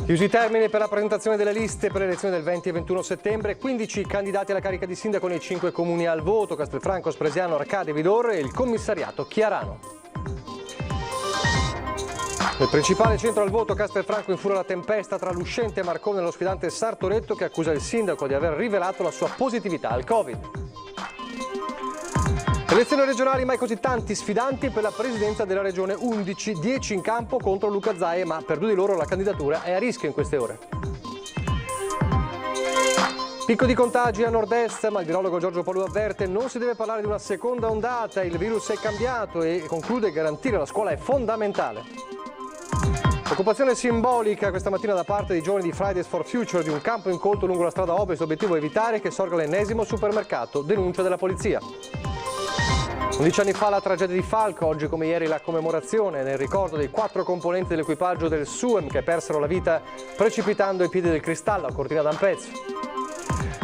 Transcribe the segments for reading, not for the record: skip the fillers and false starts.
Chiusi i termini per la presentazione delle liste per le elezioni del 20 e 21 settembre, 15 candidati alla carica di sindaco nei 5 comuni al voto: Castelfranco, Spresiano, Arcade, Vidor e il commissariato Chiarano. Nel principale centro al voto Castelfranco infura la tempesta tra l'uscente Marcone e lo sfidante Sartoretto, che accusa il sindaco di aver rivelato la sua positività al Covid. Elezioni regionali, mai così tanti sfidanti per la presidenza della regione, 11, 10 in campo contro Luca Zaia, ma per 2 di loro la candidatura è a rischio in queste ore. Picco di contagi a nord-est, ma il virologo Giorgio Palù avverte: non si deve parlare di una seconda ondata, il virus è cambiato, e conclude: garantire la scuola è fondamentale. Occupazione simbolica questa mattina da parte dei giovani di Fridays for Future di un campo incolto lungo la strada ovest. L'obiettivo è evitare che sorga l'ennesimo supermercato, denuncia della polizia. 11 anni fa la tragedia di Falco, oggi come ieri la commemorazione nel ricordo dei 4 componenti dell'equipaggio del Suem che persero la vita precipitando ai piedi del Cristallo a Cortina d'Ampezzo.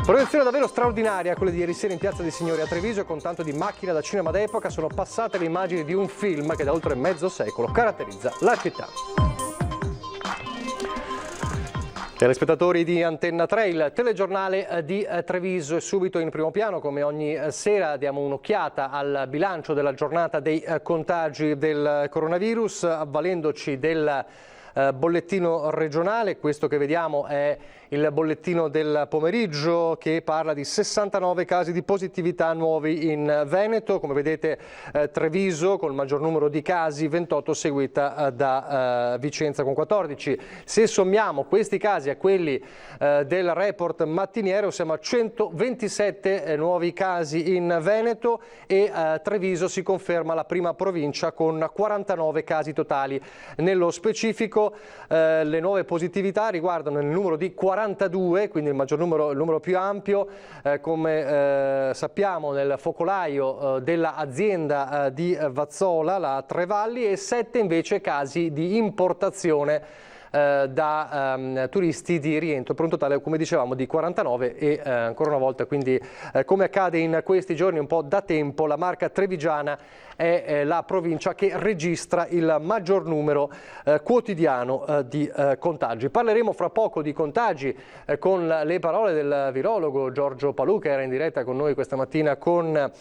Proiezione davvero straordinaria quella di ieri sera in Piazza dei Signori a Treviso. Con tanto di macchina da cinema d'epoca sono passate le immagini di un film che da oltre mezzo secolo caratterizza la città. Telespettatori di Antenna 3, il telegiornale di Treviso è subito in primo piano. Come ogni sera diamo un'occhiata al bilancio della giornata dei contagi del coronavirus, avvalendoci del bollettino regionale. Questo che vediamo è il bollettino del pomeriggio, che parla di 69 casi di positività nuovi in Veneto. Come vedete Treviso con il maggior numero di casi, 28, seguita da Vicenza con 14. Se sommiamo questi casi a quelli del report mattiniero siamo a 127 nuovi casi in Veneto, e Treviso si conferma la prima provincia con 49 casi totali. Nello specifico le nuove positività riguardano il numero di 42, quindi il maggior numero, il numero più ampio, come sappiamo nel focolaio dell'azienda di Vazzola, la Trevalli, e 7 invece casi di importazione da turisti di rientro, per un totale, come dicevamo, di 49. E ancora una volta, quindi come accade in questi giorni un po' da tempo, la Marca trevigiana è la provincia che registra il maggior numero quotidiano di contagi. Parleremo fra poco di contagi con le parole del virologo Giorgio Palù, che era in diretta con noi questa mattina con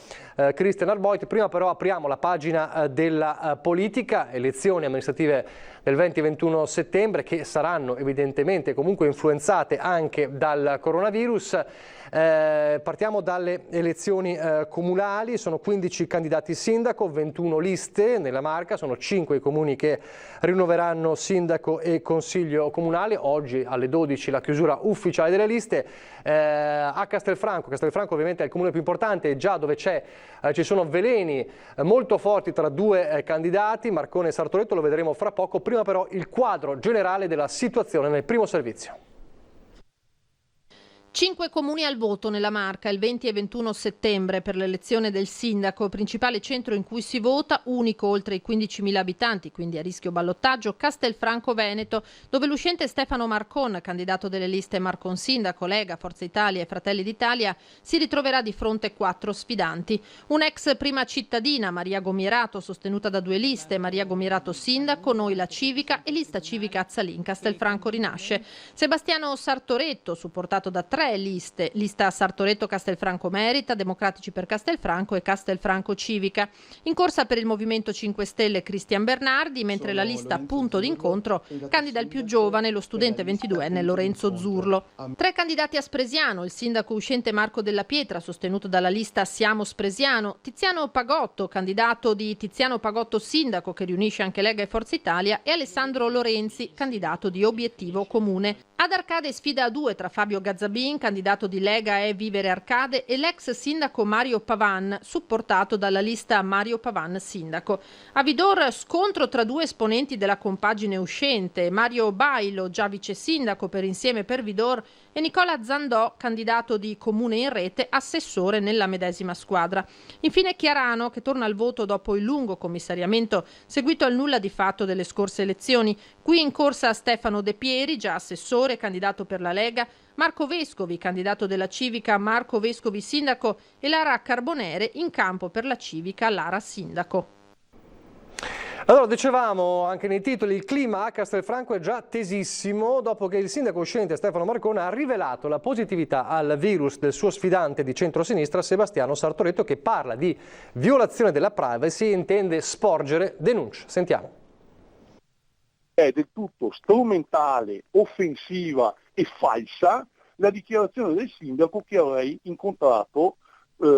Christian Arboit. Prima però apriamo la pagina della politica, elezioni amministrative del 20-21 settembre, che saranno evidentemente comunque influenzate anche dal coronavirus. Partiamo dalle elezioni comunali. Sono 15 candidati sindaco, 21 liste nella Marca, sono 5 i comuni che rinnoveranno sindaco e consiglio comunale. Oggi alle 12 la chiusura ufficiale delle liste. A Castelfranco ovviamente è il comune più importante, già dove ci sono veleni molto forti tra 2 candidati, Marcone e Sartoretto, lo vedremo fra poco. Prima però il quadro generale della situazione nel primo servizio. 5 comuni al voto nella Marca il 20 e 21 settembre per l'elezione del sindaco, principale centro in cui si vota, unico oltre i 15.000 abitanti, quindi a rischio ballottaggio, Castelfranco Veneto, dove l'uscente Stefano Marcon, candidato delle liste Marcon Sindaco, Lega, Forza Italia e Fratelli d'Italia, si ritroverà di fronte 4 sfidanti. Un'ex prima cittadina, Maria Gomierato, sostenuta da 2 liste, Maria Gomierato Sindaco, Noi la Civica e Lista Civica Azzalin, Castelfranco Rinasce. Sebastiano Sartoretto, supportato da 3 liste, lista Sartoretto Castelfranco Merita, Democratici per Castelfranco e Castelfranco Civica. In corsa per il Movimento 5 Stelle Cristian Bernardi, mentre la lista Punto d'incontro candida il più giovane, lo studente 22enne Lorenzo Zurlo. 3 candidati a Spresiano, il sindaco uscente Marco Della Pietra, sostenuto dalla lista Siamo Spresiano, Tiziano Pagotto, candidato di Tiziano Pagotto Sindaco, che riunisce anche Lega e Forza Italia, e Alessandro Lorenzi, candidato di Obiettivo Comune. Ad Arcade sfida a 2 tra Fabio Gazzabin, candidato di Lega e Vivere Arcade, e l'ex sindaco Mario Pavan, supportato dalla lista Mario Pavan Sindaco. A Vidor scontro tra 2 esponenti della compagine uscente, Mario Bailo, già vice sindaco per Insieme per Vidor, e Nicola Zandò, candidato di Comune in Rete, assessore nella medesima squadra. Infine Chiarano, che torna al voto dopo il lungo commissariamento seguito al nulla di fatto delle scorse elezioni. Qui in corsa Stefano De Pieri, già assessore, candidato per la Lega, Marco Vescovi, candidato della Civica, Marco Vescovi Sindaco, e Lara Carbonere, in campo per la Civica, Lara Sindaco. Allora, dicevamo anche nei titoli, il clima a Castelfranco è già tesissimo dopo che il sindaco uscente Stefano Marcona ha rivelato la positività al virus del suo sfidante di centrosinistra Sebastiano Sartoretto, che parla di violazione della privacy e intende sporgere denuncia. Sentiamo. È del tutto strumentale, offensiva e falsa la dichiarazione del sindaco che avrei incontrato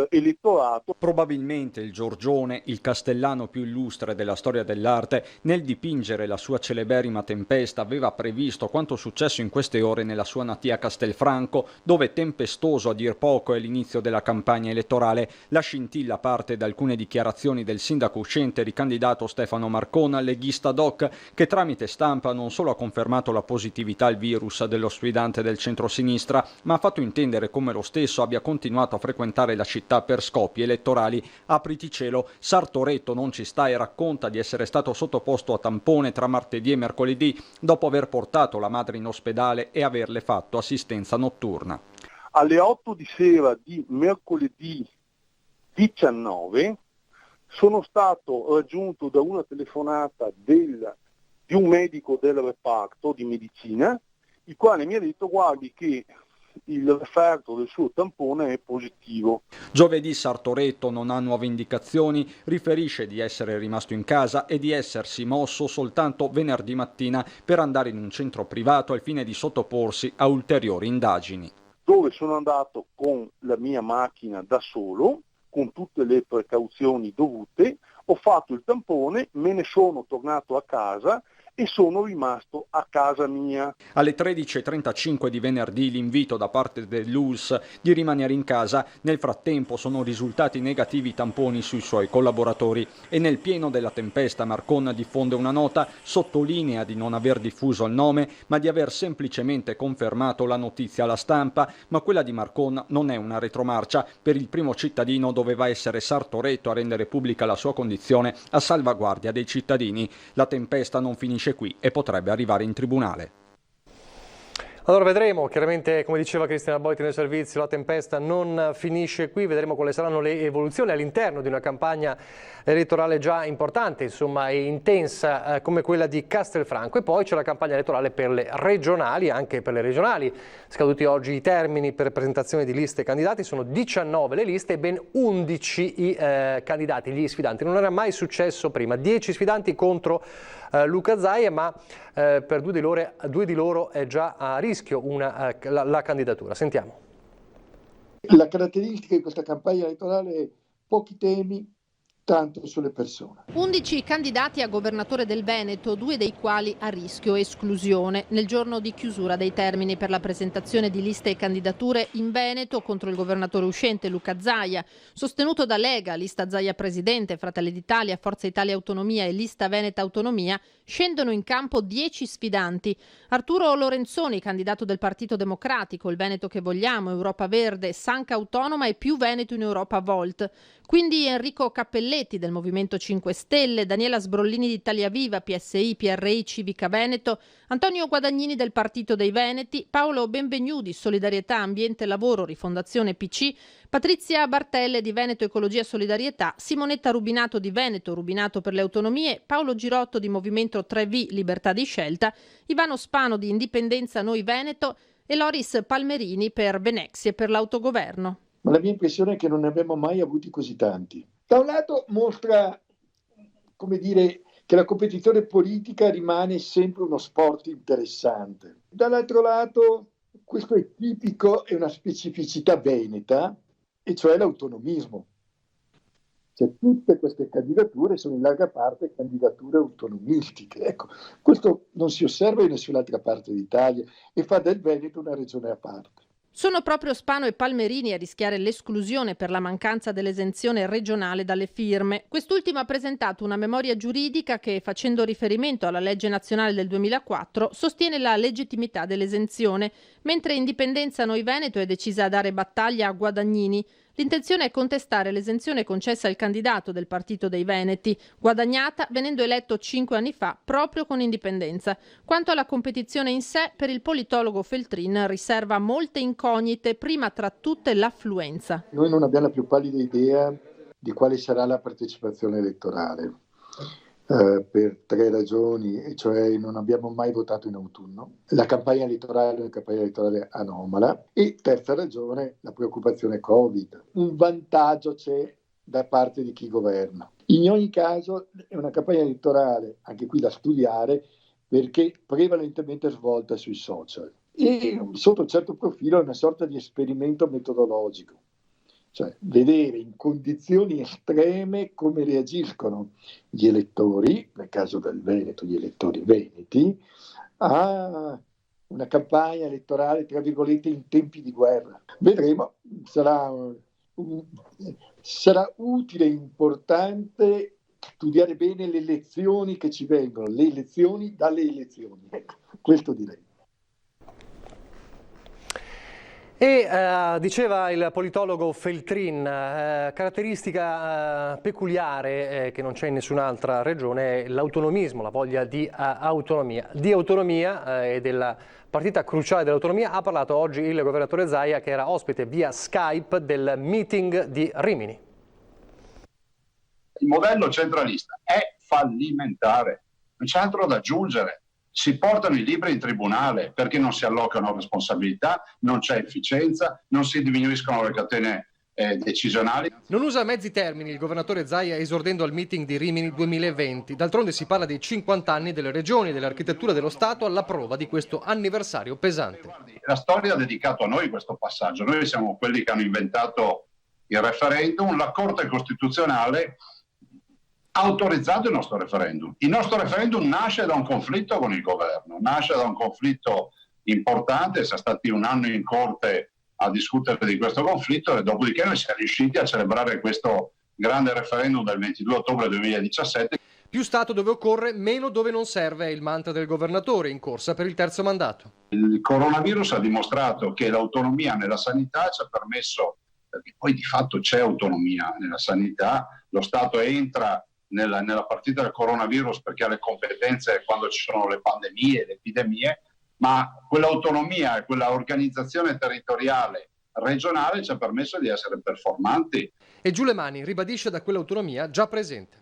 elettorato. Probabilmente il Giorgione, il castellano più illustre della storia dell'arte, nel dipingere la sua celeberrima Tempesta aveva previsto quanto successo in queste ore nella sua natia Castelfranco, dove tempestoso a dir poco è l'inizio della campagna elettorale. La scintilla parte da alcune dichiarazioni del sindaco uscente ricandidato Stefano Marcona, leghista doc, che tramite stampa non solo ha confermato la positività al virus dello sfidante del centrosinistra, ma ha fatto intendere come lo stesso abbia continuato a frequentare la città per scopi elettorali. Apriti cielo, Sartoretto non ci sta e racconta di essere stato sottoposto a tampone tra martedì e mercoledì dopo aver portato la madre in ospedale e averle fatto assistenza notturna. Alle 8 di sera di mercoledì 19 sono stato raggiunto da una telefonata di un medico del reparto di medicina, il quale mi ha detto: guardi che il referto del suo tampone è positivo. Giovedì Sartoretto non ha nuove indicazioni, riferisce di essere rimasto in casa e di essersi mosso soltanto venerdì mattina per andare in un centro privato al fine di sottoporsi a ulteriori indagini. Dove sono andato con la mia macchina da solo, con tutte le precauzioni dovute, ho fatto il tampone, me ne sono tornato a casa e sono rimasto a casa mia. Alle 13.35 di venerdì l'invito da parte dell'ULSS di rimanere in casa. Nel frattempo sono risultati negativi i tamponi sui suoi collaboratori e nel pieno della tempesta Marcona diffonde una nota, sottolinea di non aver diffuso il nome ma di aver semplicemente confermato la notizia alla stampa, ma quella di Marcona non è una retromarcia. Per il primo cittadino doveva essere Sartoretto a rendere pubblica la sua condizione a salvaguardia dei cittadini. La tempesta non finisce qui e potrebbe arrivare in tribunale. Allora vedremo, chiaramente come diceva Cristina Boiti nel servizio, la tempesta non finisce qui, vedremo quali saranno le evoluzioni all'interno di una campagna elettorale già importante, insomma, e intensa come quella di Castelfranco. E poi c'è la campagna elettorale per le regionali, anche per le regionali. Scaduti oggi i termini per presentazione di liste e candidati, sono 19 le liste e ben 11 i candidati, gli sfidanti. Non era mai successo prima, 10 sfidanti contro Luca Zaia, ma per due di loro è già a rischio la candidatura. Sentiamo. La caratteristica di questa campagna elettorale è pochi temi, tanto sulle persone. 11 candidati a governatore del Veneto, 2 dei quali a rischio esclusione. Nel giorno di chiusura dei termini per la presentazione di liste e candidature in Veneto contro il governatore uscente Luca Zaia, sostenuto da Lega, Lista Zaia Presidente, Fratelli d'Italia, Forza Italia Autonomia e Lista Veneta Autonomia, scendono in campo 10 sfidanti. Arturo Lorenzoni, candidato del Partito Democratico, Il Veneto che vogliamo, Europa Verde, Sanca Autonoma e Più Veneto in Europa Volt. Quindi Enrico Cappelletti del Movimento 5 Stelle, Daniela Sbrollini di Italia Viva, PSI, PRI, Civica Veneto, Antonio Guadagnini del Partito dei Veneti, Paolo Benvenu di Solidarietà Ambiente Lavoro, Rifondazione PC, Patrizia Bartelle di Veneto Ecologia e Solidarietà, Simonetta Rubinato di Veneto, Rubinato per le Autonomie, Paolo Girotto di Movimento 3V Libertà di Scelta, Ivano Spano di Indipendenza Noi Veneto e Loris Palmerini per Venexi e per l'autogoverno. Ma la mia impressione è che non ne abbiamo mai avuti così tanti. Da un lato mostra, come dire, che la competizione politica rimane sempre uno sport interessante. Dall'altro lato, questo è tipico e una specificità veneta, e cioè l'autonomismo. Cioè, tutte queste candidature sono in larga parte candidature autonomistiche. Ecco, questo non si osserva in nessun'altra parte d'Italia e fa del Veneto una regione a parte. Sono proprio Spano e Palmerini a rischiare l'esclusione per la mancanza dell'esenzione regionale dalle firme. Quest'ultimo ha presentato una memoria giuridica che, facendo riferimento alla legge nazionale del 2004, sostiene la legittimità dell'esenzione, mentre Indipendenza Noi Veneto è decisa a dare battaglia a Guadagnini. L'intenzione è contestare l'esenzione concessa al candidato del Partito dei Veneti, guadagnata venendo eletto 5 anni fa proprio con Indipendenza. Quanto alla competizione in sé, per il politologo Feltrin riserva molte incognite, prima tra tutte l'affluenza. Noi non abbiamo la più pallida idea di quale sarà la partecipazione elettorale. per 3 ragioni, e cioè non abbiamo mai votato in autunno, la campagna elettorale è una campagna elettorale anomala, e terza ragione, la preoccupazione Covid. Un vantaggio c'è da parte di chi governa. In ogni caso è una campagna elettorale, anche qui da studiare, perché prevalentemente svolta sui social e sotto un certo profilo è una sorta di esperimento metodologico, cioè vedere in condizioni estreme come reagiscono gli elettori, nel caso del Veneto gli elettori veneti, a una campagna elettorale tra virgolette in tempi di guerra. Vedremo, sarà utile e importante studiare bene le lezioni che ci vengono, le elezioni dalle elezioni. Questo direi. E diceva il politologo Feltrin, caratteristica peculiare che non c'è in nessun'altra regione è l'autonomismo, la voglia di autonomia. Di autonomia e della partita cruciale dell'autonomia ha parlato oggi il governatore Zaia, che era ospite via Skype del meeting di Rimini. Il modello centralista è fallimentare, non c'è altro da aggiungere. Si portano i libri in tribunale perché non si allocano responsabilità, non c'è efficienza, non si diminuiscono le catene decisionali. Non usa mezzi termini il governatore Zaia esordendo al meeting di Rimini 2020. D'altronde si parla dei 50 anni delle regioni e dell'architettura dello Stato alla prova di questo anniversario pesante. La storia ha dedicato a noi questo passaggio. Noi siamo quelli che hanno inventato il referendum. La Corte Costituzionale ha autorizzato il nostro referendum. Il nostro referendum nasce da un conflitto con il governo, nasce da un conflitto importante, siamo stati un anno in corte a discutere di questo conflitto e dopodiché noi siamo riusciti a celebrare questo grande referendum del 22 ottobre 2017. Più Stato dove occorre, meno dove non serve è il mantra del governatore in corsa per il terzo mandato. Il coronavirus ha dimostrato che l'autonomia nella sanità ci ha permesso, perché poi di fatto c'è autonomia nella sanità, lo Stato entra nella partita del coronavirus perché ha le competenze quando ci sono le pandemie, le epidemie, ma quell'autonomia e quella organizzazione territoriale regionale ci ha permesso di essere performanti. E giù le mani, ribadisce da quell'autonomia già presente.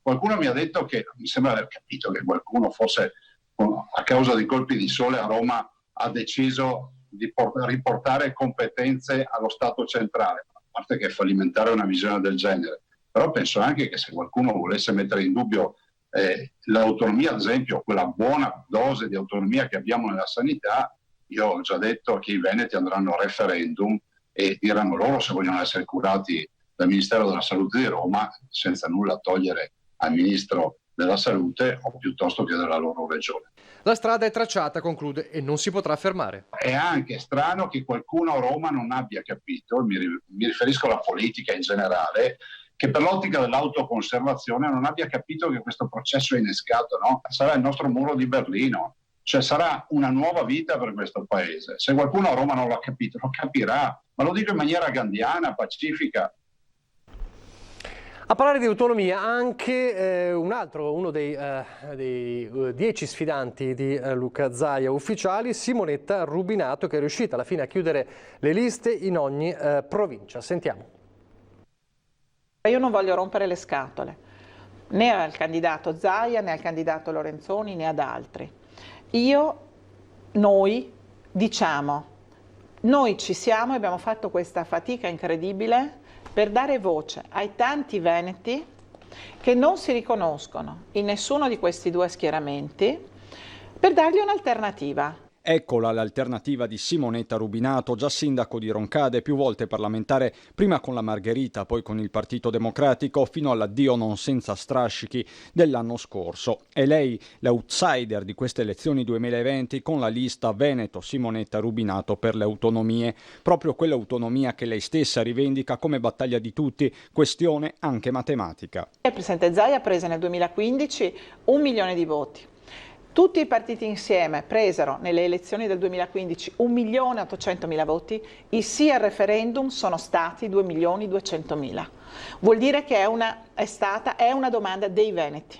Qualcuno mi ha detto che, mi sembra aver capito che qualcuno forse a causa dei colpi di sole a Roma ha deciso di riportare competenze allo Stato centrale, a parte che è fallimentare una visione del genere. Però penso anche che se qualcuno volesse mettere in dubbio l'autonomia, ad esempio, quella buona dose di autonomia che abbiamo nella sanità, io ho già detto che i veneti andranno a referendum e diranno loro se vogliono essere curati dal Ministero della Salute di Roma, senza nulla togliere al Ministro della Salute o piuttosto che della loro regione. La strada è tracciata, conclude, e non si potrà fermare. È anche strano che qualcuno a Roma non abbia capito, mi riferisco alla politica in generale, che per l'ottica dell'autoconservazione non abbia capito che questo processo è innescato, no? Sarà il nostro muro di Berlino, cioè sarà una nuova vita per questo paese. Se qualcuno a Roma non l'ha capito, lo capirà, ma lo dico in maniera gandhiana, pacifica. A parlare di autonomia anche uno dei 10 sfidanti di Luca Zaia ufficiali, Simonetta Rubinato, che è riuscita alla fine a chiudere le liste in ogni provincia. Sentiamo. Io non voglio rompere le scatole, né al candidato Zaia, né al candidato Lorenzoni, né ad altri. Noi diciamo, noi ci siamo e abbiamo fatto questa fatica incredibile per dare voce ai tanti veneti che non si riconoscono in nessuno di questi due schieramenti, per dargli un'alternativa. Eccola l'alternativa di Simonetta Rubinato, già sindaco di Roncade, più volte parlamentare, prima con la Margherita, poi con il Partito Democratico, fino all'addio non senza strascichi dell'anno scorso. È lei l'outsider di queste elezioni 2020 con la lista Veneto Simonetta Rubinato per le autonomie, proprio quell'autonomia che lei stessa rivendica come battaglia di tutti, questione anche matematica. Il presidente Zaia prese nel 2015 1 milione di voti. Tutti i partiti insieme presero nelle elezioni del 2015 1.800.000 voti, i sì al referendum sono stati 2.200.000. Vuol dire che è una domanda dei veneti.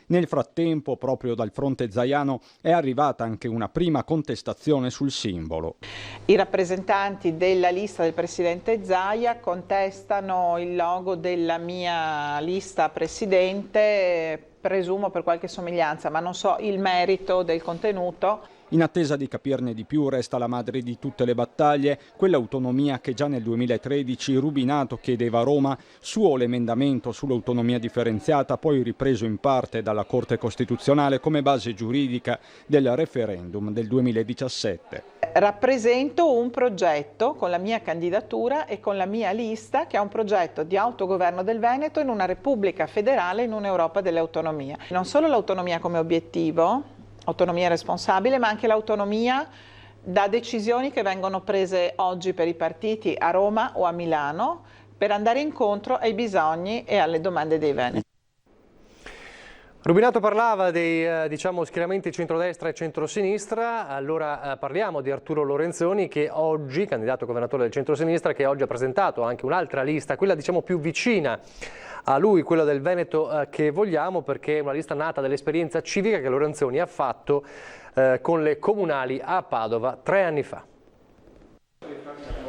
Nel frattempo, proprio dal fronte zaiano, è arrivata anche una prima contestazione sul simbolo. I rappresentanti della lista del presidente Zaia contestano il logo della mia lista presidente presumo per qualche somiglianza, ma non so il merito del contenuto. In attesa di capirne di più resta la madre di tutte le battaglie, quell'autonomia che già nel 2013 Rubinato chiedeva a Roma, suo l'emendamento sull'autonomia differenziata, poi ripreso in parte dalla Corte Costituzionale come base giuridica del referendum del 2017. Rappresento un progetto con la mia candidatura e con la mia lista, che è un progetto di autogoverno del Veneto in una Repubblica federale, in un'Europa delle autonomie. Non solo l'autonomia come obiettivo, autonomia responsabile, ma anche l'autonomia da decisioni che vengono prese oggi per i partiti a Roma o a Milano per andare incontro ai bisogni e alle domande dei veneti. Rubinato parlava dei schieramenti centrodestra e centrosinistra, allora parliamo di Arturo Lorenzoni, che oggi, candidato governatore del centrosinistra, che oggi ha presentato anche un'altra lista, quella più vicina a lui, quella del Veneto che vogliamo, perché è una lista nata dall'esperienza civica che Lorenzoni ha fatto con le comunali a Padova 3 anni fa.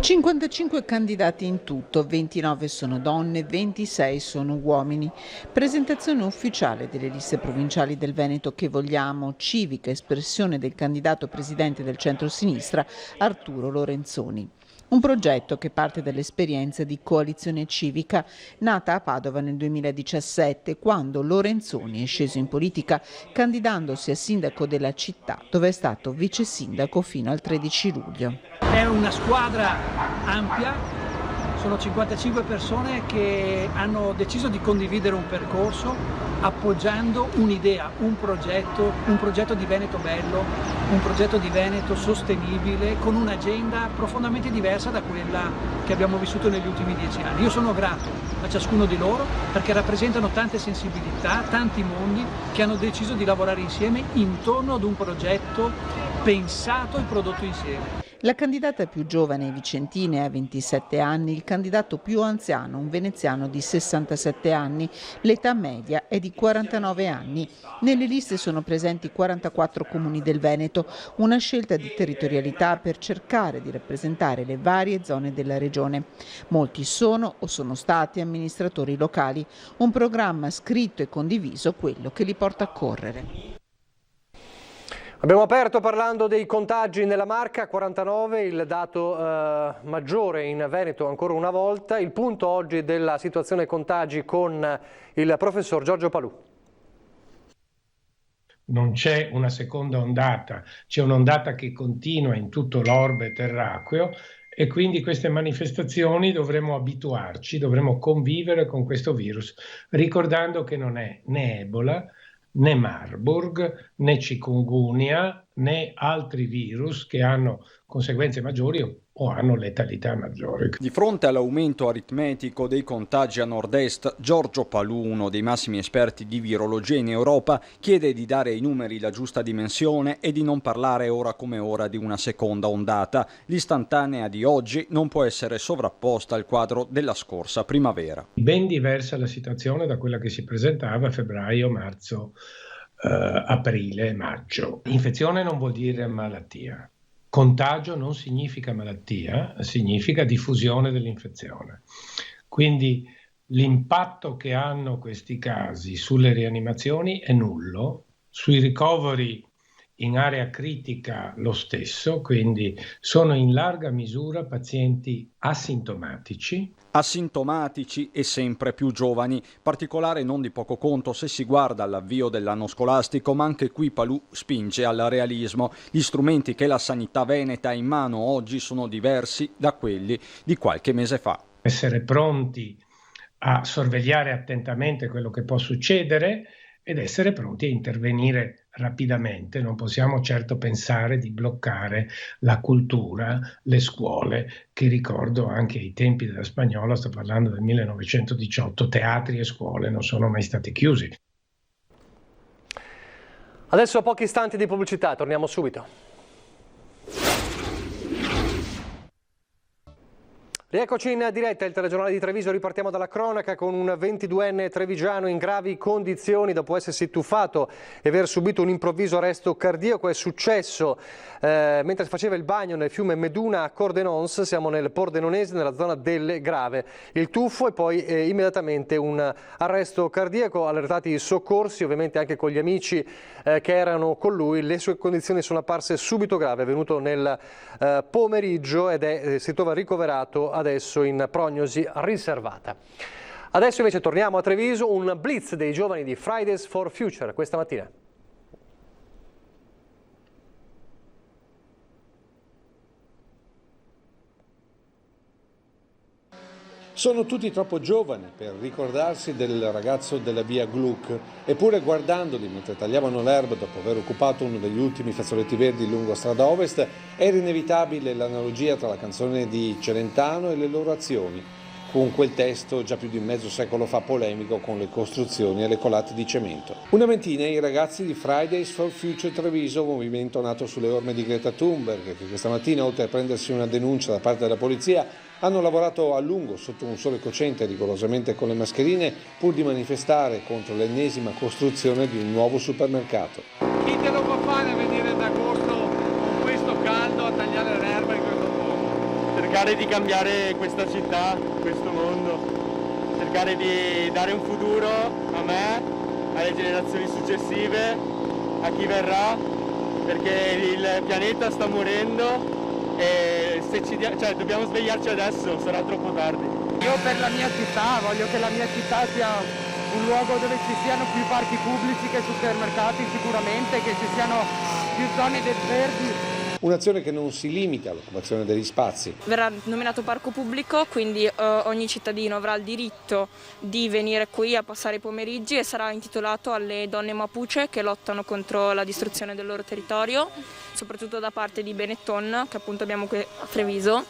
55 candidati in tutto, 29 sono donne, 26 sono uomini. Presentazione ufficiale delle liste provinciali del Veneto che vogliamo, civica espressione del candidato presidente del centro-sinistra Arturo Lorenzoni. Un progetto che parte dall'esperienza di coalizione civica nata a Padova nel 2017, quando Lorenzoni è sceso in politica candidandosi a sindaco della città, dove è stato vice sindaco fino al 13 luglio. È una squadra ampia, sono 55 persone che hanno deciso di condividere un percorso appoggiando un'idea, un progetto di Veneto bello, un progetto di Veneto sostenibile con un'agenda profondamente diversa da quella che abbiamo vissuto negli ultimi 10 anni. Io sono grato a ciascuno di loro perché rappresentano tante sensibilità, tanti mondi che hanno deciso di lavorare insieme intorno ad un progetto pensato e prodotto insieme. La candidata più giovane vicentina ha 27 anni, il candidato più anziano, un veneziano di 67 anni, l'età media è di 49 anni. Nelle liste sono presenti 44 comuni del Veneto, una scelta di territorialità per cercare di rappresentare le varie zone della regione. Molti sono o sono stati amministratori locali, un programma scritto e condiviso, quello che li porta a correre. Abbiamo aperto parlando dei contagi nella Marca, 49, il dato maggiore in Veneto ancora una volta. Il punto oggi della situazione contagi con il professor Giorgio Palù. Non c'è una seconda ondata, c'è un'ondata che continua in tutto l'orbe terracqueo e quindi queste manifestazioni dovremo abituarci, dovremo convivere con questo virus, ricordando che non è né Ebola, né Marburg, né chikungunya, né altri virus che hanno conseguenze maggiori o hanno letalità maggiore. Di fronte all'aumento aritmetico dei contagi a nord-est, Giorgio Palù, uno dei massimi esperti di virologia in Europa, chiede di dare ai numeri la giusta dimensione e di non parlare ora come ora di una seconda ondata. L'istantanea di oggi non può essere sovrapposta al quadro della scorsa primavera. Ben diversa la situazione da quella che si presentava a febbraio, marzo, aprile, maggio. Infezione non vuol dire malattia. Contagio non significa malattia, significa diffusione dell'infezione. Quindi l'impatto che hanno questi casi sulle rianimazioni è nullo, sui ricoveri in area critica lo stesso, quindi sono in larga misura pazienti asintomatici e sempre più giovani, particolare non di poco conto se si guarda all'avvio dell'anno scolastico, ma anche qui Palù spinge al realismo. Gli strumenti che la sanità veneta ha in mano oggi sono diversi da quelli di qualche mese fa. Essere pronti a sorvegliare attentamente quello che può succedere ed essere pronti a intervenire rapidamente. Non possiamo certo pensare di bloccare la cultura, le scuole, che ricordo anche ai tempi della Spagnola, sto parlando del 1918, teatri e scuole non sono mai stati chiusi. Adesso a pochi istanti di pubblicità, torniamo subito. Rieccoci in diretta, il telegiornale di Treviso, ripartiamo dalla cronaca con un 22enne trevigiano in gravi condizioni dopo essersi tuffato e aver subito un improvviso arresto cardiaco. È successo mentre si faceva il bagno nel fiume Meduna a Cordenons, siamo nel Pordenonese, nella zona del Grave. Il tuffo e poi immediatamente un arresto cardiaco, allertati i soccorsi, ovviamente anche con gli amici che erano con lui. Le sue condizioni sono apparse subito gravi, è avvenuto nel pomeriggio ed si trova ricoverato adesso in prognosi riservata. Adesso invece torniamo a Treviso, un blitz dei giovani di Fridays for Future questa mattina. Sono tutti troppo giovani per ricordarsi del ragazzo della via Gluck, eppure guardandoli mentre tagliavano l'erba dopo aver occupato uno degli ultimi fazzoletti verdi lungo strada ovest, era inevitabile l'analogia tra la canzone di Celentano e le loro azioni, con quel testo già più di mezzo secolo fa polemico con le costruzioni e le colate di cemento. Una ventina i ragazzi di Fridays for Future Treviso, movimento nato sulle orme di Greta Thunberg, che questa mattina, oltre a prendersi una denuncia da parte della polizia, hanno lavorato a lungo sotto un sole cocente, rigorosamente con le mascherine, pur di manifestare contro l'ennesima costruzione di un nuovo supermercato. Chi te lo può fare a venire ad agosto con questo caldo a tagliare l'erba in questo modo? Cercare di cambiare questa città, questo mondo, cercare di dare un futuro a me, alle generazioni successive, a chi verrà, perché il pianeta sta morendo. E se dobbiamo svegliarci adesso, sarà troppo tardi. Io per la mia città voglio che la mia città sia un luogo dove ci siano più parchi pubblici che supermercati sicuramente, che ci siano più zone verdi. Un'azione che non si limita all'occupazione degli spazi. Verrà nominato parco pubblico, quindi ogni cittadino avrà il diritto di venire qui a passare i pomeriggi e sarà intitolato alle donne Mapuche che lottano contro la distruzione del loro territorio, soprattutto da parte di Benetton, che appunto abbiamo qui a Treviso.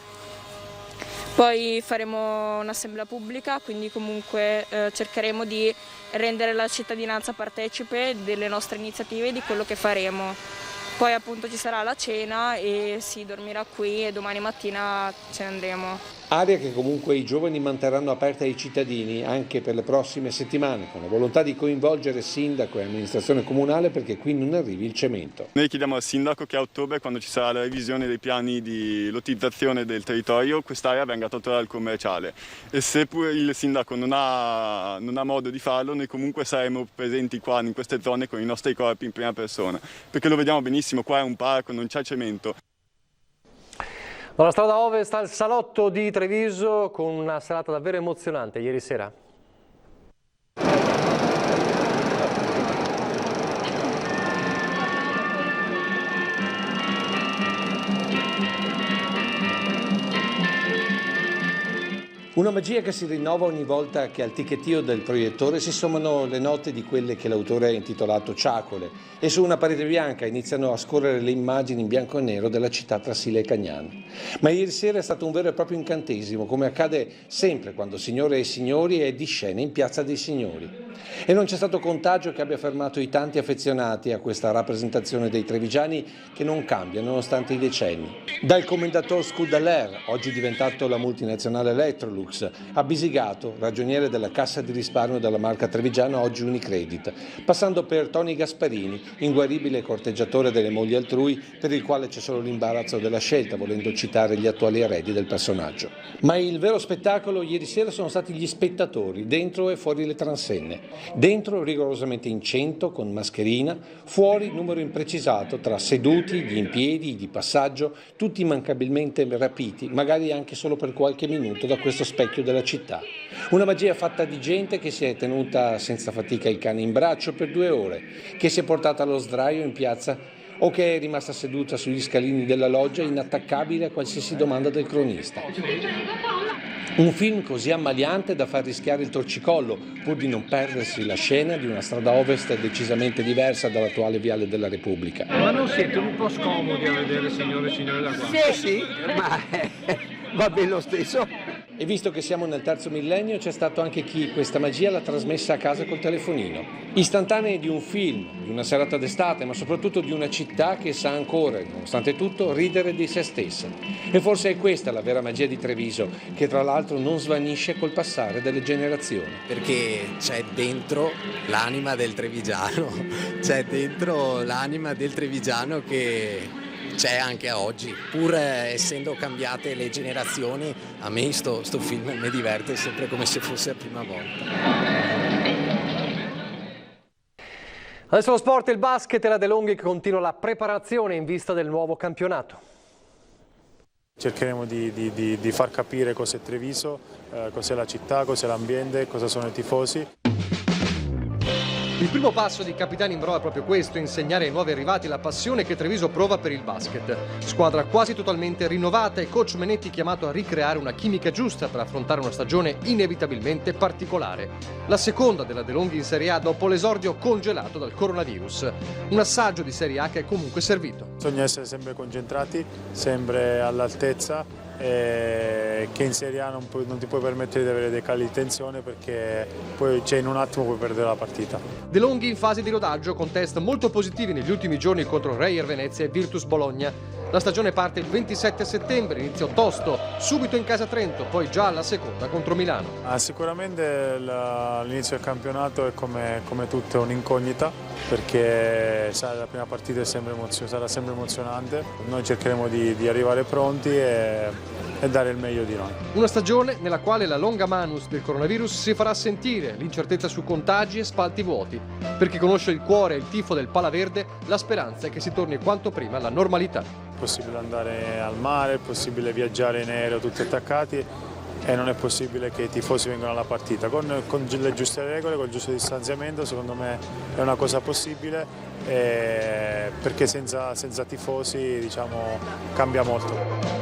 Poi faremo un'assemblea pubblica, quindi comunque cercheremo di rendere la cittadinanza partecipe delle nostre iniziative e di quello che faremo. Poi appunto ci sarà la cena e si dormirà qui e domani mattina ce ne andremo. Area che comunque i giovani manterranno aperta ai cittadini anche per le prossime settimane, con la volontà di coinvolgere sindaco e amministrazione comunale perché qui non arrivi il cemento. Noi chiediamo al sindaco che a ottobre, quando ci sarà la revisione dei piani di lottizzazione del territorio, quest'area venga tolta dal commerciale. E se pure il sindaco non ha modo di farlo, noi comunque saremo presenti qua in queste zone con i nostri corpi in prima persona, perché lo vediamo benissimo, qua è un parco, non c'è cemento. Dalla strada ovest al salotto di Treviso con una serata davvero emozionante ieri sera. Una magia che si rinnova ogni volta che al ticchettio del proiettore si sommano le note di quelle che l'autore ha intitolato Ciacole e su una parete bianca iniziano a scorrere le immagini in bianco e nero della città tra Sila e Cagnan. Ma ieri sera è stato un vero e proprio incantesimo, come accade sempre quando Signore e Signori è di scena in Piazza dei Signori. E non c'è stato contagio che abbia fermato i tanti affezionati a questa rappresentazione dei trevigiani che non cambia nonostante i decenni. Dal commendator Scudaler, oggi diventato la multinazionale Electrolux, a Bisigato, ragioniere della cassa di risparmio della marca trevigiana oggi Unicredit, passando per Tony Gasparini, inguaribile corteggiatore delle mogli altrui, per il quale c'è solo l'imbarazzo della scelta, volendo citare gli attuali eredi del personaggio. Ma il vero spettacolo ieri sera sono stati gli spettatori, dentro e fuori le transenne. Dentro rigorosamente in 100 con mascherina, fuori numero imprecisato tra seduti, gli in piedi, di passaggio, tutti immancabilmente rapiti, magari anche solo per qualche minuto da questo specchio della città. Una magia fatta di gente che si è tenuta senza fatica il cane in braccio per 2 ore, che si è portata allo sdraio in piazza o che è rimasta seduta sugli scalini della loggia inattaccabile a qualsiasi domanda del cronista. Un film così ammaliante da far rischiare il torcicollo, pur di non perdersi la scena di una strada ovest decisamente diversa dall'attuale viale della Repubblica. Ma non siete un po' scomodi a vedere Signore e Signore da qua? Sì, ma va bene lo stesso. E visto che siamo nel terzo millennio, c'è stato anche chi questa magia l'ha trasmessa a casa col telefonino. Istantanee di un film, di una serata d'estate, ma soprattutto di una città che sa ancora, nonostante tutto, ridere di se stessa. E forse è questa la vera magia di Treviso, che tra l'altro non svanisce col passare delle generazioni. Perché c'è dentro l'anima del trevigiano, c'è dentro l'anima del trevigiano che c'è anche oggi, pur essendo cambiate le generazioni. A me sto film mi diverte sempre come se fosse la prima volta. Adesso lo sport, il basket e la De Longhi che continua la preparazione in vista del nuovo campionato. Cercheremo di far capire cos'è Treviso, cos'è la città, cos'è l'ambiente, cosa sono i tifosi. Il primo passo di Capitani Imbrò è proprio questo, insegnare ai nuovi arrivati la passione che Treviso prova per il basket. Squadra quasi totalmente rinnovata e coach Menetti chiamato a ricreare una chimica giusta per affrontare una stagione inevitabilmente particolare. La seconda della De Longhi in Serie A dopo l'esordio congelato dal coronavirus. Un assaggio di Serie A che è comunque servito. Bisogna essere sempre concentrati, sempre all'altezza, che in Serie A non ti puoi permettere di avere dei cali di tensione perché poi in un attimo puoi perdere la partita. De Longhi in fase di rodaggio con test molto positivi negli ultimi giorni contro Reyer Venezia e Virtus Bologna. La stagione parte il 27 settembre, inizio tosto, subito in casa Trento, poi già alla seconda contro Milano. Sicuramente l'inizio del campionato è come tutto è un'incognita perché la prima partita sarà sempre emozionante. Noi cercheremo di arrivare pronti e dare il meglio di noi. Una stagione nella quale la longa manus del coronavirus si farà sentire, l'incertezza su contagi e spalti vuoti. Per chi conosce il cuore e il tifo del Palaverde, la speranza è che si torni quanto prima alla normalità. È possibile andare al mare, è possibile viaggiare in aereo tutti attaccati e non è possibile che i tifosi vengano alla partita. Con le giuste regole, con il giusto distanziamento, secondo me è una cosa possibile perché senza tifosi cambia molto.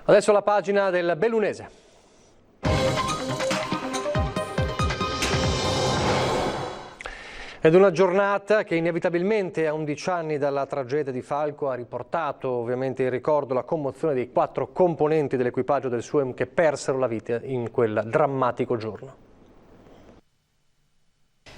Adesso la pagina del Bellunese. Ed una giornata che inevitabilmente a 11 anni dalla tragedia di Falco ha riportato ovviamente il ricordo, la commozione dei 4 componenti dell'equipaggio del Suem che persero la vita in quel drammatico giorno.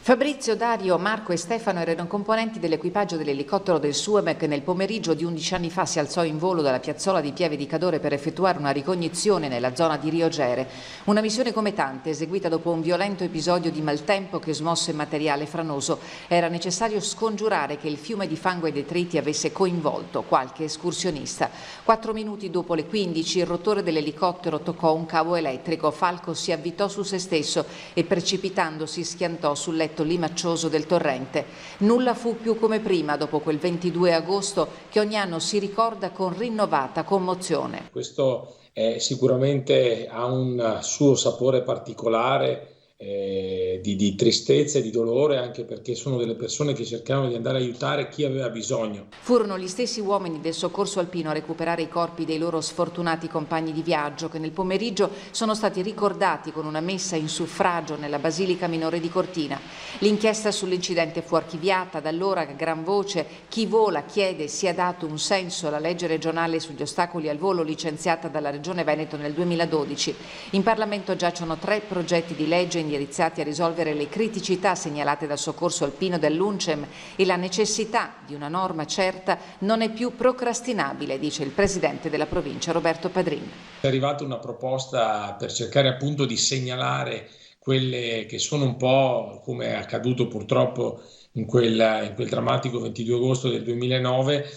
Fabrizio, Dario, Marco e Stefano erano componenti dell'equipaggio dell'elicottero del Suem che nel pomeriggio di 11 anni fa si alzò in volo dalla piazzola di Pieve di Cadore per effettuare una ricognizione nella zona di Rio Gere. Una missione come tante, eseguita dopo un violento episodio di maltempo che smosse materiale franoso. Era necessario scongiurare che il fiume di fango e detriti avesse coinvolto qualche escursionista. 4 minuti dopo le 15 il rotore dell'elicottero toccò un cavo elettrico. Falco si avvitò su se stesso e precipitandosi schiantò sul letto limaccioso del torrente. Nulla fu più come prima dopo quel 22 agosto che ogni anno si ricorda con rinnovata commozione. Questo sicuramente ha un suo sapore particolare di tristezza e di dolore, anche perché sono delle persone che cercavano di andare a aiutare chi aveva bisogno. Furono gli stessi uomini del soccorso alpino a recuperare i corpi dei loro sfortunati compagni di viaggio che nel pomeriggio sono stati ricordati con una messa in suffragio nella Basilica Minore di Cortina. L'inchiesta sull'incidente fu archiviata, da allora a gran voce chi vola chiede sia dato un senso alla legge regionale sugli ostacoli al volo licenziata dalla Regione Veneto nel 2012. In Parlamento giacciono 3 progetti di legge indirizzati a risolvere le criticità segnalate dal soccorso alpino dell'UNCEM e la necessità di una norma certa non è più procrastinabile, dice il presidente della provincia Roberto Padrin. È arrivata una proposta per cercare appunto di segnalare quelle che sono un po', come è accaduto purtroppo in quel drammatico 22 agosto del 2009,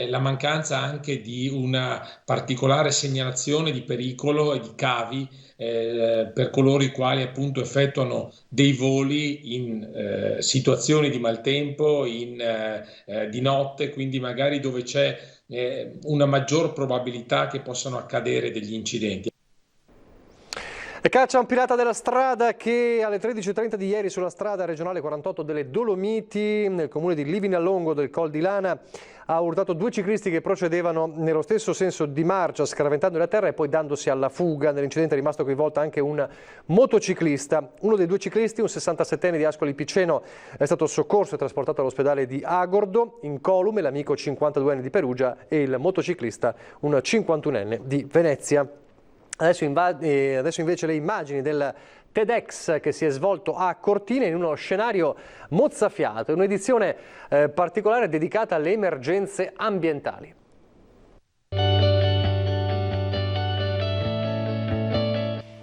la mancanza anche di una particolare segnalazione di pericolo e di cavi per coloro i quali appunto effettuano dei voli in situazioni di maltempo, di notte, quindi magari dove c'è una maggior probabilità che possano accadere degli incidenti. E Caccia a un pirata della strada che alle 13:30 di ieri sulla strada regionale 48 delle Dolomiti, nel comune di Livinallongo del Col di Lana, ha urtato 2 ciclisti che procedevano nello stesso senso di marcia, scaraventando la terra e poi dandosi alla fuga. Nell'incidente è rimasto coinvolto anche un motociclista. Uno dei 2 ciclisti, un 67enne di Ascoli Piceno, è stato soccorso e trasportato all'ospedale di Agordo. Incolume l'amico 52enne di Perugia e il motociclista, un 51enne di Venezia. Adesso invece le immagini del TEDx che si è svolto a Cortina in uno scenario mozzafiato, un'edizione particolare dedicata alle emergenze ambientali.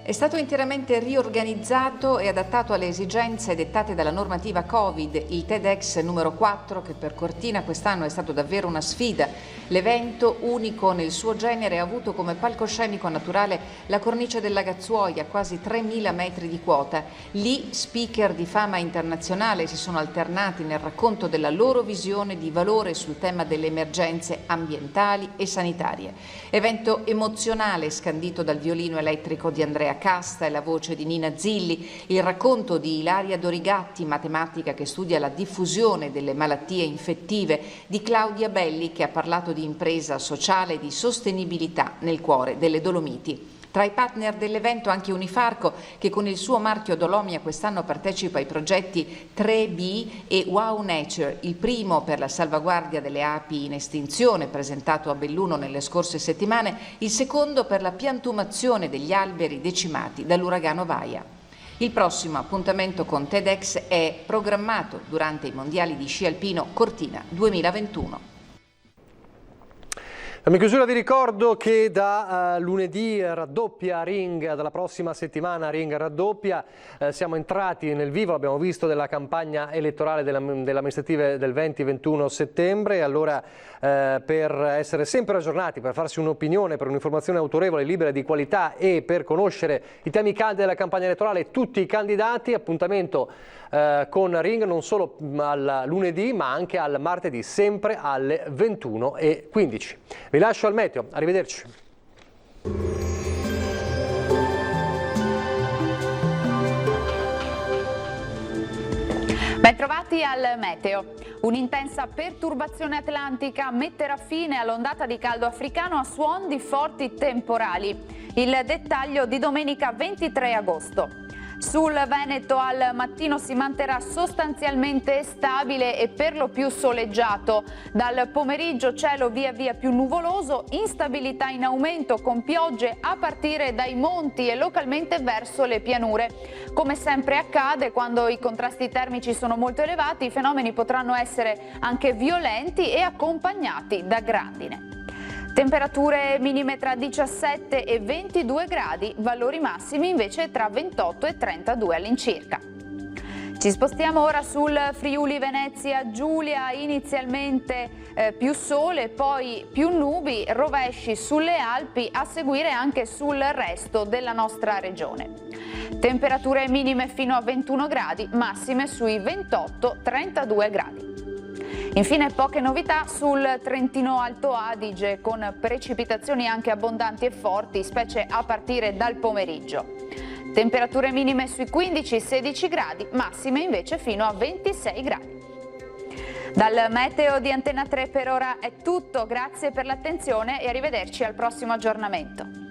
È stato interamente riorganizzato e adattato alle esigenze dettate dalla normativa Covid. Il TEDx numero 4, che per Cortina quest'anno è stato davvero una sfida. L'evento, unico nel suo genere, ha avuto come palcoscenico naturale la cornice del Lagazzuoia, quasi 3.000 metri di quota. Lì speaker di fama internazionale si sono alternati nel racconto della loro visione di valore sul tema delle emergenze ambientali e sanitarie. Evento emozionale scandito dal violino elettrico di Andrea Casta e la voce di Nina Zilli, il racconto di Ilaria Dorigatti, matematica che studia la diffusione delle malattie infettive, di Claudia Belli che ha parlato di impresa sociale e di sostenibilità nel cuore delle Dolomiti. Tra i partner dell'evento anche Unifarco, che con il suo marchio Dolomia quest'anno partecipa ai progetti 3B e Wow Nature, il primo per la salvaguardia delle api in estinzione presentato a Belluno nelle scorse settimane, il secondo per la piantumazione degli alberi decimati dall'uragano Vaia. Il prossimo appuntamento con TEDx è programmato durante i mondiali di sci alpino Cortina 2021. In chiusura vi ricordo che da lunedì raddoppia Ring, dalla prossima settimana Ring raddoppia, siamo entrati nel vivo, l'abbiamo visto, della campagna elettorale delle amministrative del 20-21 settembre, allora per essere sempre aggiornati, per farsi un'opinione, per un'informazione autorevole, libera, di qualità e per conoscere i temi caldi della campagna elettorale, tutti i candidati, appuntamento con Ring non solo al lunedì ma anche al martedì, sempre alle 21:15. Vi lascio al meteo, arrivederci. Bentrovati al meteo. Un'intensa perturbazione atlantica metterà fine all'ondata di caldo africano a suon di forti temporali. Il dettaglio di domenica 23 agosto. Sul Veneto al mattino si manterrà sostanzialmente stabile e per lo più soleggiato. Dal pomeriggio cielo via via più nuvoloso, instabilità in aumento con piogge a partire dai monti e localmente verso le pianure. Come sempre accade quando i contrasti termici sono molto elevati, i fenomeni potranno essere anche violenti e accompagnati da grandine. Temperature minime tra 17 e 22 gradi, valori massimi invece tra 28 e 32 all'incirca. Ci spostiamo ora sul Friuli Venezia Giulia, inizialmente più sole, poi più nubi, rovesci sulle Alpi, a seguire anche sul resto della nostra regione. Temperature minime fino a 21 gradi, massime sui 28-32 gradi. Infine poche novità sul Trentino Alto Adige, con precipitazioni anche abbondanti e forti, specie a partire dal pomeriggio. Temperature minime sui 15-16 gradi, massime invece fino a 26 gradi. Dal meteo di Antenna 3 per ora è tutto, grazie per l'attenzione e arrivederci al prossimo aggiornamento.